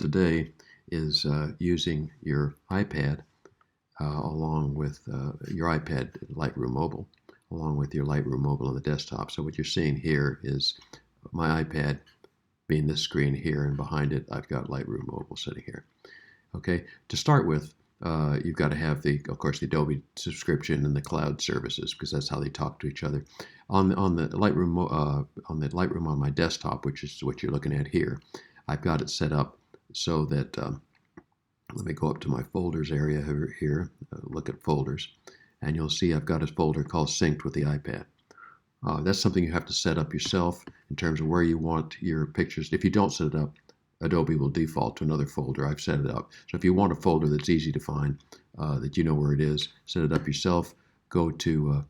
today is using your iPad along with your iPad Lightroom Mobile, along with your Lightroom Mobile on the desktop. So what you're seeing here is my iPad being this screen here, and behind it I've got Lightroom Mobile sitting here. Okay, to start with, you've got to have of course, the Adobe subscription and the cloud services, because that's how they talk to each other. On the Lightroom on my desktop, which is what you're looking at here, I've got it set up so that let me go up to my folders area here, look at folders, and you'll see I've got a folder called Synced with the iPad. That's something you have to set up yourself in terms of where you want your pictures. If you don't set it up, Adobe will default to another folder. I've set it up. So if you want a folder that's easy to find, that you know where it is, set it up yourself. Go to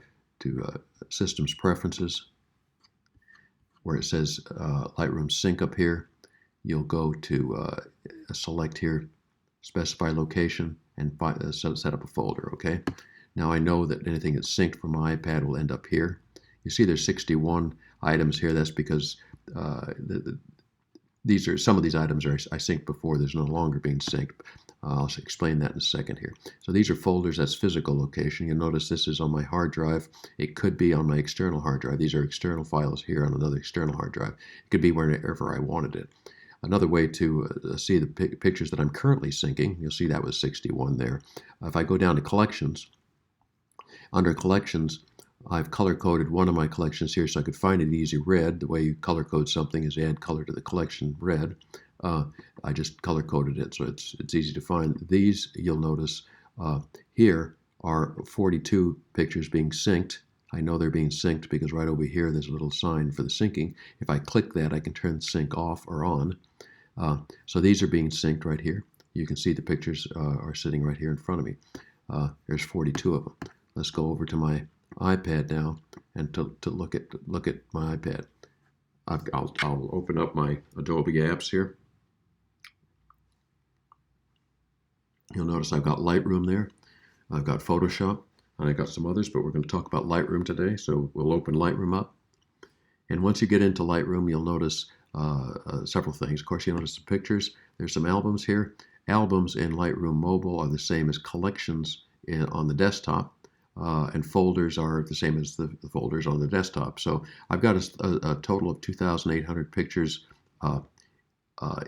Systems Preferences, where it says Lightroom Sync up here. You'll go to select here, specify location, and set up a folder. Okay. Now I know that anything that's synced from my iPad will end up here. You see there's 61 items here. That's because some of these items I synced before. There's no longer being synced. I'll explain that in a second here. So these are folders. That's physical location. You'll notice this is on my hard drive. It could be on my external hard drive. These are external files here on another external hard drive. It could be wherever I wanted it. Another way to see the pictures that I'm currently syncing, you'll see that was 61 there. If I go down to Collections, under Collections, I've color-coded one of my collections here so I could find it easy red. The way you color-code something is add color to the collection red. I just color-coded it so it's easy to find. These, you'll notice, here are 42 pictures being synced. I know they're being synced because right over here there's a little sign for the syncing. If I click that, I can turn sync off or on. So these are being synced right here. You can see the pictures are sitting right here in front of me. There's 42 of them. Let's go over to my iPad now and to look at my iPad. I'll open up my Adobe apps here. You'll notice I've got Lightroom there. I've got Photoshop, and I've got some others, but we're going to talk about Lightroom today. So we'll open Lightroom up. And once you get into Lightroom, you'll notice several things. Of course, you'll notice the pictures. There's some albums here. Albums in Lightroom Mobile are the same as collections on the desktop. And folders are the same as the folders on the desktop. So I've got a total of 2,800 pictures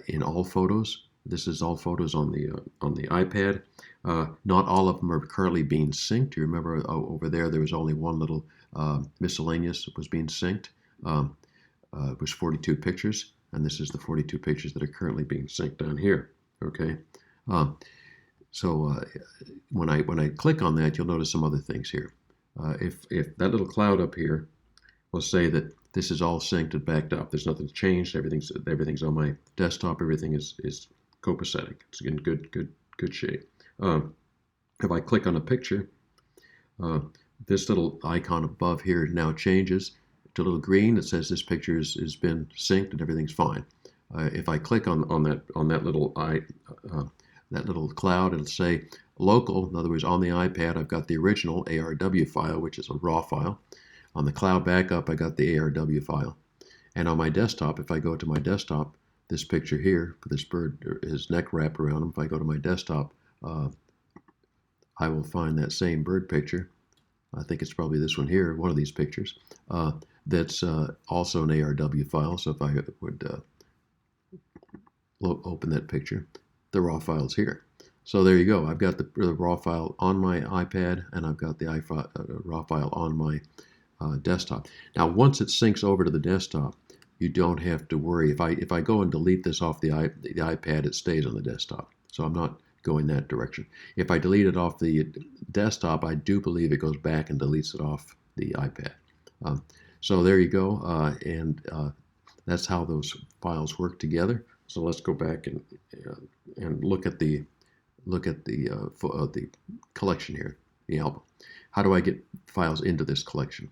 in all photos. This is all photos on the iPad. Not all of them are currently being synced. You remember over there was only one little miscellaneous that was being synced. It was 42 pictures, and this is the 42 pictures that are currently being synced down here. Okay. So when I click on that, you'll notice some other things here. If that little cloud up here will say that this is all synced and backed up, there's nothing changed. Everything's on my desktop. Everything is copacetic. It's in good shape. If I click on a picture, this little icon above here now changes to a little green. It says this picture has been synced and everything's fine. If I click on that little cloud, it'll say local. In other words, on the iPad, I've got the original ARW file, which is a raw file. On the cloud backup, I got the ARW file. And on my desktop, if I go to my desktop, this picture here, this bird, his neck wrapped around him, if I go to my desktop, I will find that same bird picture. I think it's probably this one here, one of these pictures. That's also an ARW file. So if I would open that picture, the raw file's here. So there you go. I've got the raw file on my iPad, and I've got the raw file on my desktop. Now, once it syncs over to the desktop, you don't have to worry. If I go and delete this off the iPad, it stays on the desktop. So I'm not going that direction. If I delete it off the desktop, I do believe it goes back and deletes it off the iPad. So there you go, and that's how those files work together. So let's go back and look at the collection here, the album. How do I get files into this collection?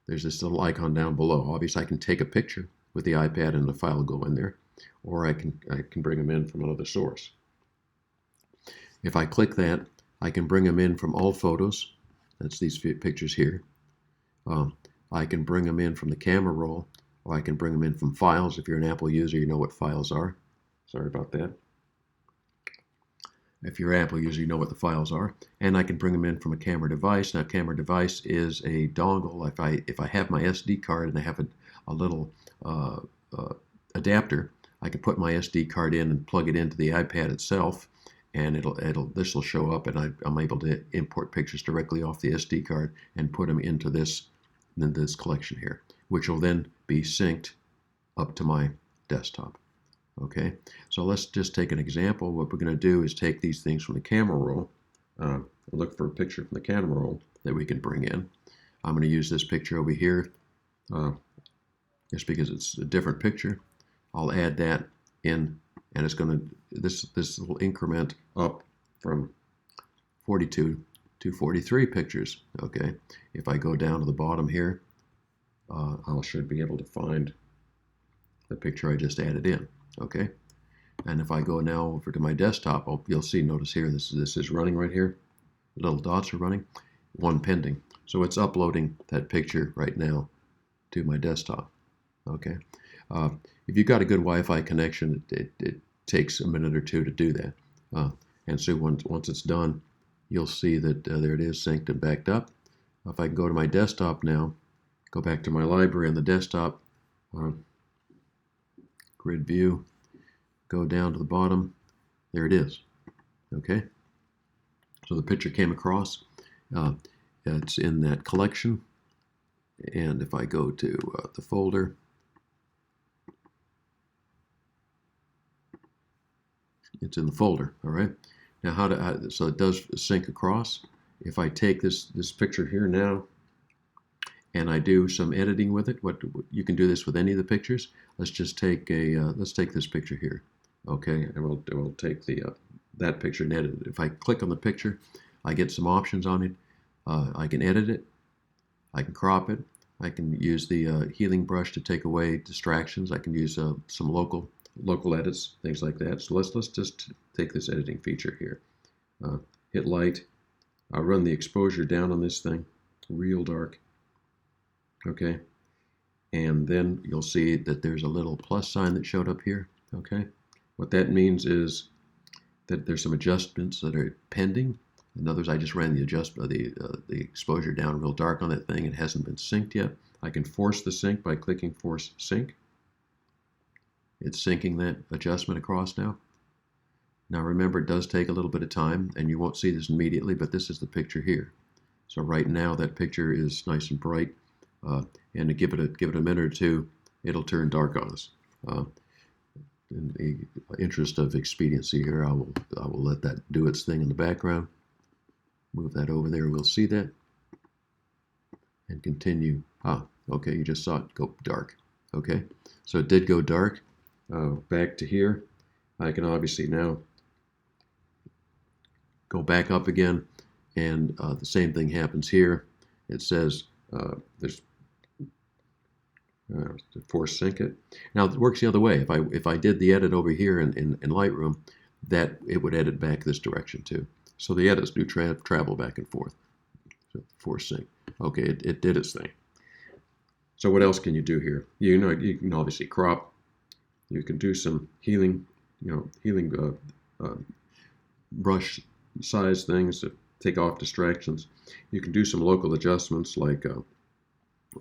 There's this little icon down below. Obviously, I can take a picture with the iPad and the file will go in there, or I can bring them in from another source. If I click that, I can bring them in from all photos. That's these pictures here. I can bring them in from the camera roll, or I can bring them in from files. If you're an Apple user, you know what files are. Sorry about that. If you're Apple user, you know what the files are. And I can bring them in from a camera device. Now, camera device is a dongle. If I have my SD card and I have a little adapter, I can put my SD card in and plug it into the iPad itself, and this will show up, and I'm able to import pictures directly off the SD card and put them into this collection here, which will then be synced up to my desktop. Okay, so let's just take an example. What we're going to do is take these things from the camera roll, look for a picture from the camera roll that we can bring in. I'm going to use this picture over here, just because it's a different picture. I'll add that in, and it's going to, this will increment up from 42 to 43 pictures. Okay, if I go down to the bottom here, I should be able to find the picture I just added in. Okay, and if I go now over to my desktop, you'll see, notice here, this is running right here. The little dots are running, one pending. So it's uploading that picture right now to my desktop. Okay, if you've got a good Wi-Fi connection, it takes a minute or two to do that. And so once it's done, you'll see that there it is, synced and backed up. If I can go to my desktop now, go back to my library on the desktop, grid view, go down to the bottom, there it is. Okay, so the picture came across. It's in that collection, and if I go to the folder, it's in the folder. All right, now so it does sync across. If I take this picture here now and I do some editing with it, you can do this with any of the pictures. Let's just take let's take this picture here, okay, and we'll take that picture and edit it. If I click on the picture, I get some options on it. I can edit it, I can crop it, I can use the healing brush to take away distractions. I can use some local edits, things like that. So let's just take this editing feature here. Hit light. I'll run the exposure down on this thing, real dark. Okay, and then you'll see that there's a little plus sign that showed up here. Okay, what that means is that there's some adjustments that are pending. In other words, I just ran the exposure down real dark on that thing. It hasn't been synced yet. I can force the sync by clicking Force Sync. It's syncing that adjustment across now. Now remember, it does take a little bit of time, and you won't see this immediately, but this is the picture here. So right now that picture is nice and bright. And to give it a minute or two, it'll turn dark on us. In the interest of expediency here, I will let that do its thing in the background. Move that over there. We'll see that, and continue. Okay, you just saw it go dark. Okay, so it did go dark. Back to here, I can obviously now go back up again, and the same thing happens here. It says there's to force sync it. Now it works the other way. If I did the edit over here in Lightroom, that it would edit back this direction too. So the edits do travel back and forth. So force sync. Okay, it did its thing. So what else can you do here? You can obviously crop. You can do some healing, brush size things to take off distractions. You can do some local adjustments like,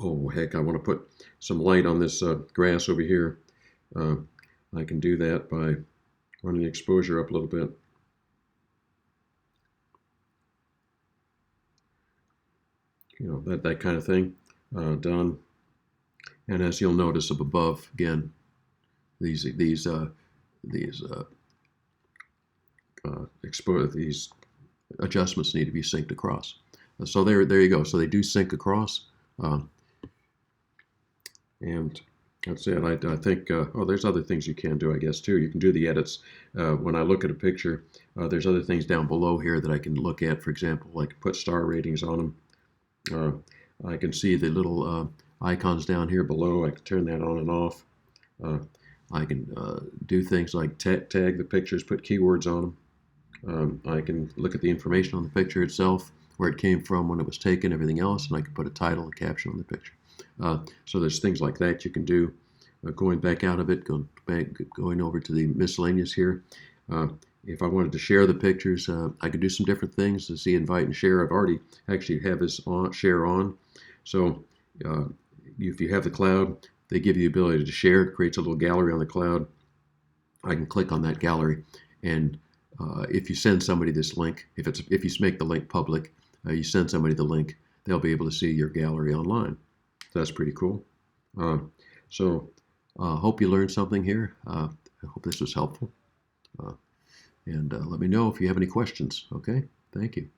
oh heck, I want to put some light on this grass over here. I can do that by running the exposure up a little bit. That kind of thing done. And as you'll notice up above, again, these adjustments need to be synced across. So there you go. So they do sync across, and that's it. I think there's other things you can do, I guess, too. You can do the edits. When I look at a picture, there's other things down below here that I can look at. For example, I can put star ratings on them. I can see the little icons down here below. I can turn that on and off. I can do things like tag the pictures, put keywords on them. I can look at the information on the picture itself, where it came from, when it was taken, everything else, and I can put a title and caption on the picture. So there's things like that you can do. Going back out of it, going over to the miscellaneous here. If I wanted to share the pictures, I could do some different things to see invite and share. I've already actually have this on share on. So uh, if you have the cloud, they give you the ability to share. It creates a little gallery on the cloud. I can click on that gallery, and if you send somebody this link, if you make the link public, you send somebody the link, they'll be able to see your gallery online. So that's pretty cool. So hope you learned something here. I hope this was helpful. And let me know if you have any questions. Okay, thank you.